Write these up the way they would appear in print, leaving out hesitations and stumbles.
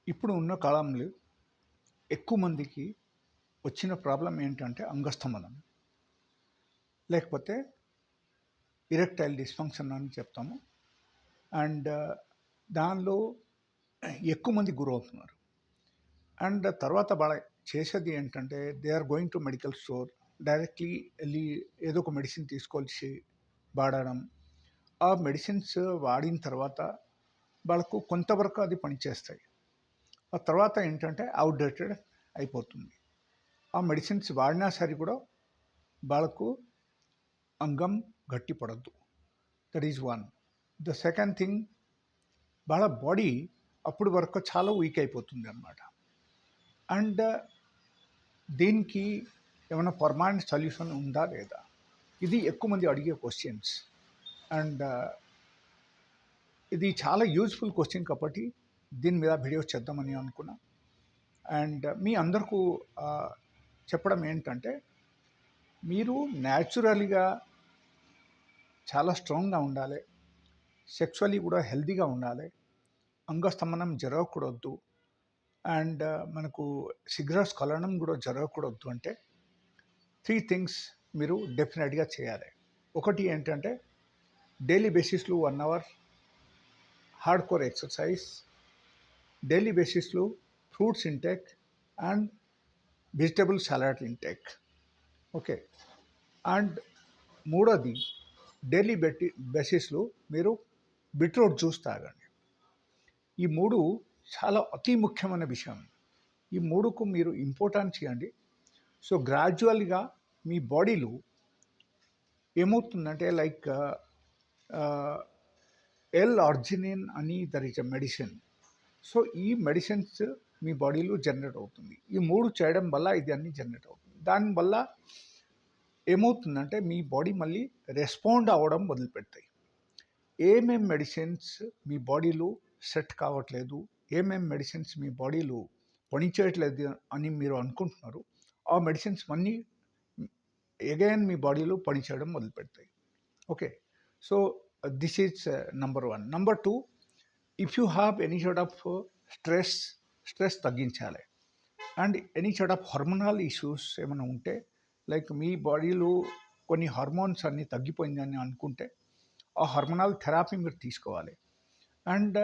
ఇప్పుడు ఉన్న కాలంలో ఎక్కువ మందికి వచ్చిన ప్రాబ్లం ఏంటంటే అంగస్తంభనం, లేకపోతే ఇరెక్టైల్ డిస్ఫంక్షన్ అని చెప్తాము. అండ్ దానిలో ఎక్కువ మంది గురవుతున్నారు. అండ్ తర్వాత వాళ్ళ చేసేది ఏంటంటే they are going to medical store, directly వెళ్ళి ఏదో ఒక మెడిసిన్ తీసుకొచ్చి వాడడం. ఆ మెడిసిన్స్ వాడిన తర్వాత వాళ్ళకు కొంతవరకు అది పనిచేస్తాయి. ఆ తర్వాత ఏంటంటే అవుట్డేటెడ్ అయిపోతుంది. ఆ మెడిసిన్స్ వాడినా సరే కూడా వాళ్ళకు అంగం గట్టిపడద్దు. That is one. The second thing, వాళ్ళ బాడీ అప్పుడు వరకు చాలా వీక్ అయిపోతుంది అన్నమాట. అండ్ దీనికి ఏమైనా పర్మనెంట్ సొల్యూషన్ ఉందా లేదా, ఇది ఎక్కువ మంది అడిగే క్వశ్చన్స్. అండ్ ఇది చాలా యూజ్ఫుల్ క్వశ్చన్ కాబట్టి దీని మీద వీడియో చేద్దామని అనుకున్నా. అండ్ మీ అందరికీ చెప్పడం ఏంటంటే, మీరు న్యాచురల్గా చాలా స్ట్రాంగ్గా ఉండాలి, సెక్చువల్లీ కూడా హెల్తీగా ఉండాలి, అంగస్తంభనం జరగకూడదు, అండ్ మనకు సిగరెట్స్ కలవడం కూడా జరగకూడదు అంటే 3 థింగ్స్ మీరు డెఫినెట్గా చేయాలి. ఒకటి ఏంటంటే డైలీ బేసిస్లో 1 hour hard core exercise, daily బేసిస్లో fruits intake and vegetable salad intake. Okay. And మూడోది, డైలీ బేసిస్లో మీరు బీట్రూట్ జ్యూస్ తాగండి. ఈ మూడు చాలా అతి ముఖ్యమైన విషయం. ఈ మూడుకు మీరు ఇంపార్టెన్స్ ఇవ్వండి. సో గ్రాడ్యువల్గా మీ బాడీలో ఏమవుతుందంటే, లైక్ ఎల్ ఆర్జినిన్ అని there is a medicine. So ఈ మెడిసిన్స్ మీ బాడీలో జనరేట్ అవుతుంది. ఈ మూడు చేయడం వల్ల ఇది అన్ని జనరేట్ అవుతుంది. దానివల్ల ఏమవుతుందంటే మీ బాడీ మళ్ళీ రెస్పాండ్ అవ్వడం మొదలుపెడతాయి. ఏమేం మెడిసిన్స్ మీ బాడీలో సెట్ కావట్లేదు, ఏమేం మెడిసిన్స్ మీ బాడీలో పనిచేయట్లేదు అని మీరు అనుకుంటున్నారు, ఆ మెడిసిన్స్ అన్నీ అగైన్ మీ బాడీలో పనిచేయడం మొదలుపెడతాయి. Okay. So this is number 1. Number 2, if you have any sort of stress తగ్గించాలి. And any sort of hormonal issues ఏమైనా ఉంటే, లైక్ మీ బాడీలో కొన్ని హార్మోన్స్ అన్నీ తగ్గిపోయిందని అనుకుంటే ఆ హార్మోనల్ థెరపీ మీరు తీసుకోవాలి. అండ్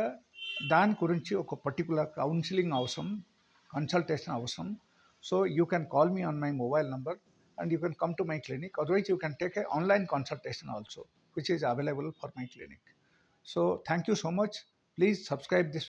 దాని గురించి ఒక పర్టికులర్ కౌన్సిలింగ్ అవసరం, కన్సల్టేషన్ అవసరం. So you can call me on my mobile number and you can come to my clinic. Otherwise you can take an online consultation also, which is available for my clinic. So thank you so much. Please subscribe this